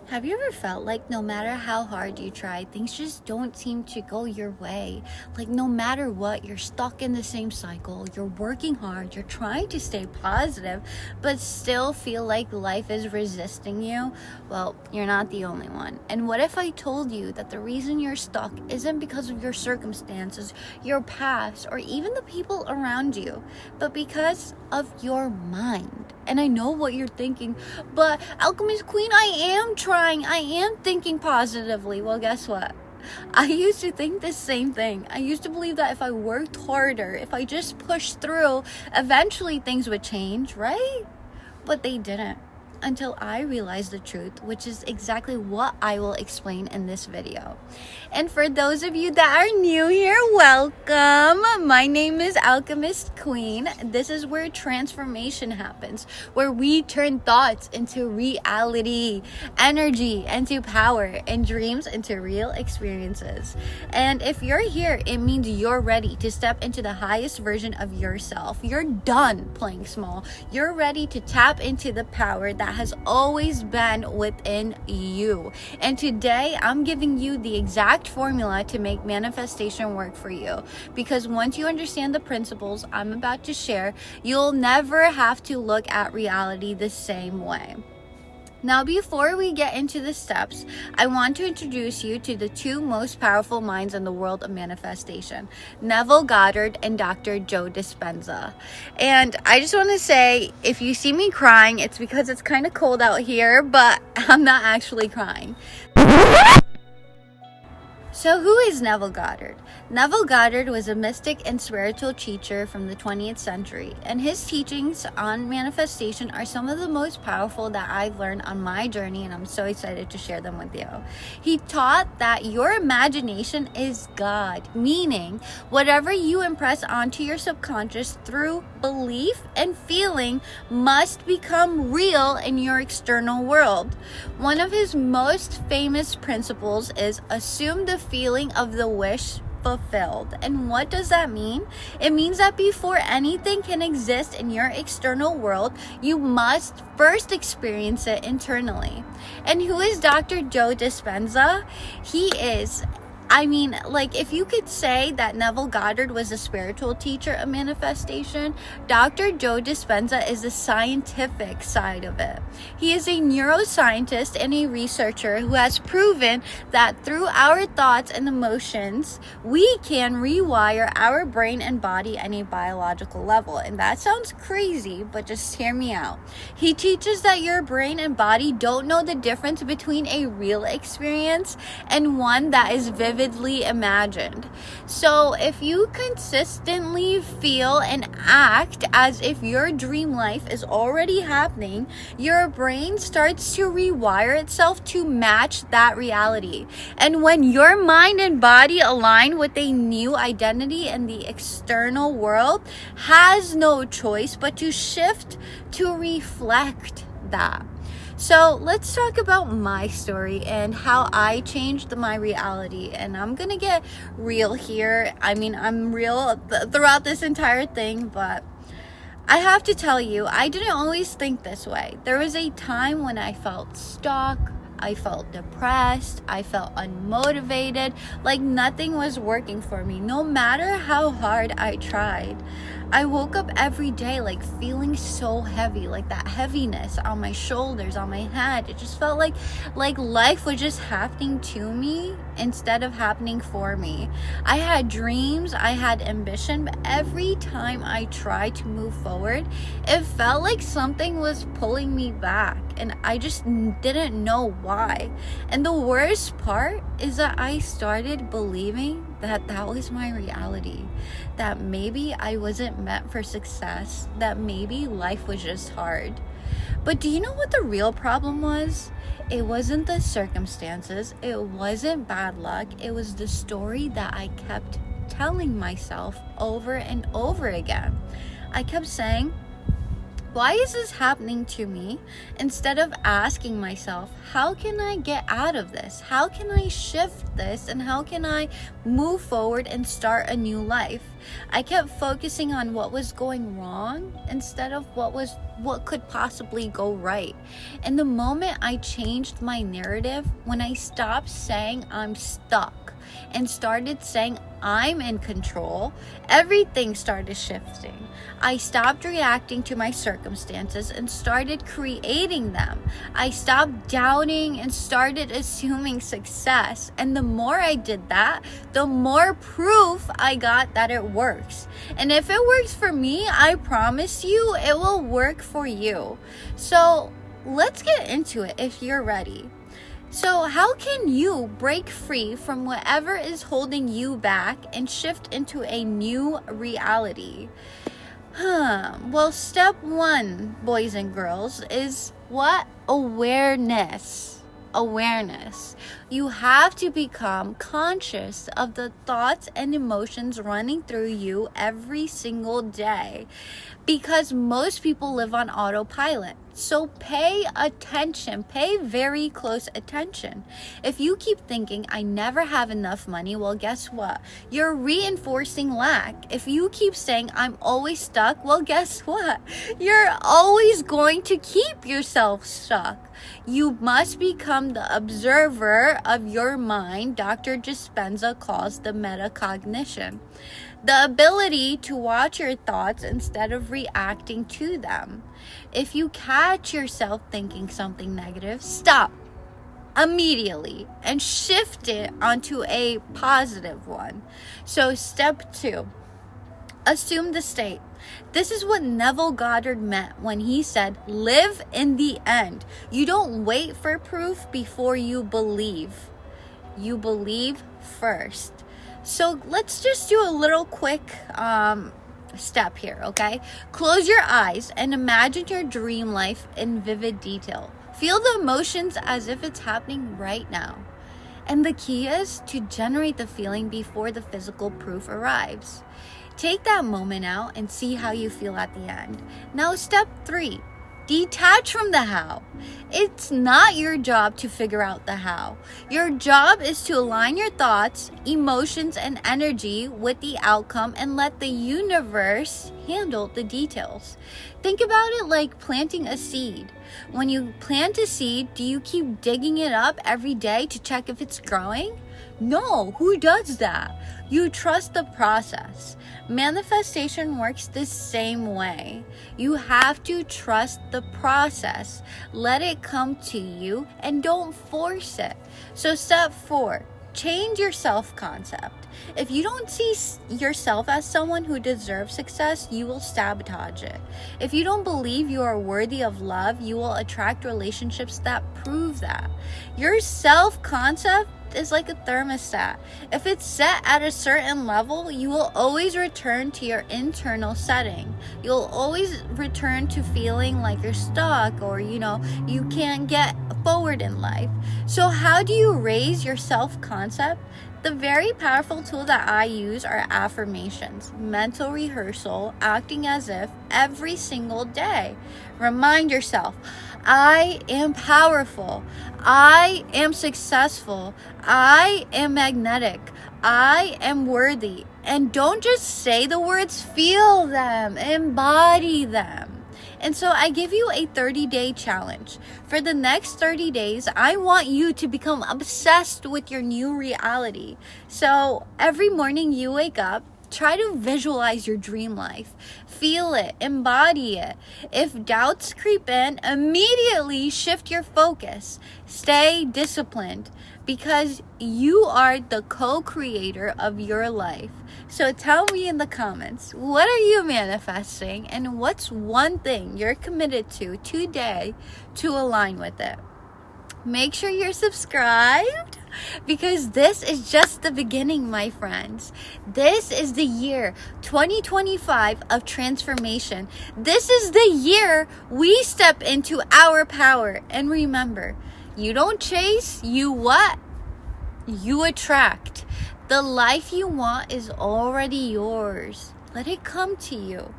Have you ever felt like no matter how hard you try, things just don't seem to go your way? Like no matter what, you're stuck in the same cycle. You're working hard, you're trying to stay positive, but still feel like life is resisting you? Well, you're not the only one. And what if I told you that the reason you're stuck isn't because of your circumstances, your past, or even the people around you, but because of your mind? And I know what you're thinking, but Alchemist Queen, I am trying. I am thinking positively. Well, guess what? I used to think the same thing. I used to believe that if I worked harder, if I just pushed through, eventually things would change, right? But they didn't. Until I realized the truth, which is exactly what I will explain in this video. And for those of you that are new here, welcome. My name is Alchemist Queen. This is where transformation happens, where we turn thoughts into reality, energy into power, and dreams into real experiences. And if you're here, it means you're ready to step into the highest version of yourself. You're done playing small. You're ready to tap into the power that has always been within you. And today I'm giving you the exact formula to make manifestation work for you, because once you understand the principles I'm about to share, you'll never have to look at reality the same way. Now, before we get into the steps, I want to introduce you to the two most powerful minds in the world of manifestation, Neville Goddard and Dr. Joe Dispenza. And I just want to say, if you see me crying, it's because it's kind of cold out here, but I'm not actually crying. So who is Neville Goddard? Neville Goddard was a mystic and spiritual teacher from the 20th century, and his teachings on manifestation are some of the most powerful that I've learned on my journey, and I'm so excited to share them with you. He taught that your imagination is God, meaning whatever you impress onto your subconscious through belief and feeling must become real in your external world. One of his most famous principles is assume the feeling of the wish fulfilled. And what does that mean? It means that before anything can exist in your external world, you must first experience it internally. And who is Dr. Joe Dispenza? He is, if you could say that Neville Goddard was a spiritual teacher of manifestation, Dr. Joe Dispenza is the scientific side of it. He is a neuroscientist and a researcher who has proven that through our thoughts and emotions, we can rewire our brain and body at a biological level. And that sounds crazy, but just hear me out. He teaches that your brain and body don't know the difference between a real experience and one that is vividly imagined. So if you consistently feel and act as if your dream life is already happening, your brain starts to rewire itself to match that reality. And when your mind and body align with a new identity in the external world, has no choice but to shift to reflect that. So let's talk about my story and how I changed my reality. And I'm going to get real here. I'm real throughout this entire thing, but I have to tell you, I didn't always think this way. There was a time when I felt stuck. I felt depressed. I felt unmotivated, like nothing was working for me, no matter how hard I tried. I woke up every day like feeling so heavy, like that heaviness on my shoulders, on my head. It just felt like life was just happening to me instead of happening for me. I had dreams, I had ambition, but every time I tried to move forward, it felt like something was pulling me back, and I just didn't know why. And the worst part is that I started believing that was my reality, that maybe I wasn't meant for success, that maybe life was just hard. But do you know what the real problem was? It wasn't the circumstances, it wasn't bad luck, it was the story that I kept telling myself over and over again. I kept saying, Why is this happening to me? Instead of asking myself, how can I get out of this? How can I shift this? And how can I move forward and start a new life? I kept focusing on what was going wrong instead of what could possibly go right. And the moment I changed my narrative, when I stopped saying I'm stuck and started saying I'm in control, everything started shifting. I stopped reacting to my circumstances and started creating them. I stopped doubting and started assuming success. And the more I did that, the more proof I got that it works. And if it works for me, I promise you it will work for you. So let's get into it if you're ready. So how can you break free from whatever is holding you back and shift into a new reality? Well, step 1, boys and girls, is what? Awareness. You have to become conscious of the thoughts and emotions running through you every single day, because most people live on autopilot. So pay attention, pay very close attention. If you keep thinking, I never have enough money, well, guess what? You're reinforcing lack. If you keep saying, I'm always stuck, well, guess what? You're always going to keep yourself stuck. You must become the observer of your mind. Dr. Dispenza calls the metacognition. The ability to watch your thoughts instead of reacting to them. If you catch yourself thinking something negative, stop immediately and shift it onto a positive one. So step 2, assume the state. This is what Neville Goddard meant when he said, live in the end. You don't wait for proof before you believe. You believe first. So let's just do a little quick step here, okay? Close your eyes and imagine your dream life in vivid detail. Feel the emotions as if it's happening right now. And the key is to generate the feeling before the physical proof arrives. Take that moment out and see how you feel at the end. Now, step 3. Detach from the how. It's not your job to figure out the how. Your job is to align your thoughts, emotions, and energy with the outcome and let the universe handle the details. Think about it like planting a seed. When you plant a seed, do you keep digging it up every day to check if it's growing? No, who does that? You trust the process. Manifestation works the same way. You have to trust the process. Let it come to you and don't force it. So step 4, change your self-concept. If you don't see yourself as someone who deserves success, you will sabotage it. If you don't believe you are worthy of love, you will attract relationships that prove that. Your self-concept is like a thermostat. If it's set at a certain level, you will always return to your internal setting. You'll always return to feeling like you're stuck or, you can't get forward in life. So how do you raise your self-concept? The very powerful tool that I use are affirmations, mental rehearsal, acting as if every single day. Remind yourself, I am powerful. I am successful. I am magnetic. I am worthy. And don't just say the words, feel them, embody them. And so I give you a 30-day challenge. For the next 30 days, I want you to become obsessed with your new reality. So every morning you wake up, try to visualize your dream life. Feel it, embody it. If doubts creep in, immediately shift your focus. Stay disciplined because you are the co-creator of your life. So tell me in the comments, what are you manifesting and what's one thing you're committed to today to align with it? Make sure you're subscribed because this is just the beginning, my friends. This is the year 2025 of transformation. This is the year we step into our power. And remember, you don't chase, you what? You attract. The life you want is already yours. Let it come to you.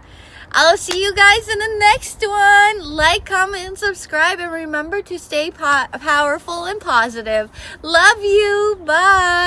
I'll see you guys in the next one. Like, comment, and subscribe. And remember to stay powerful and positive. Love you. Bye.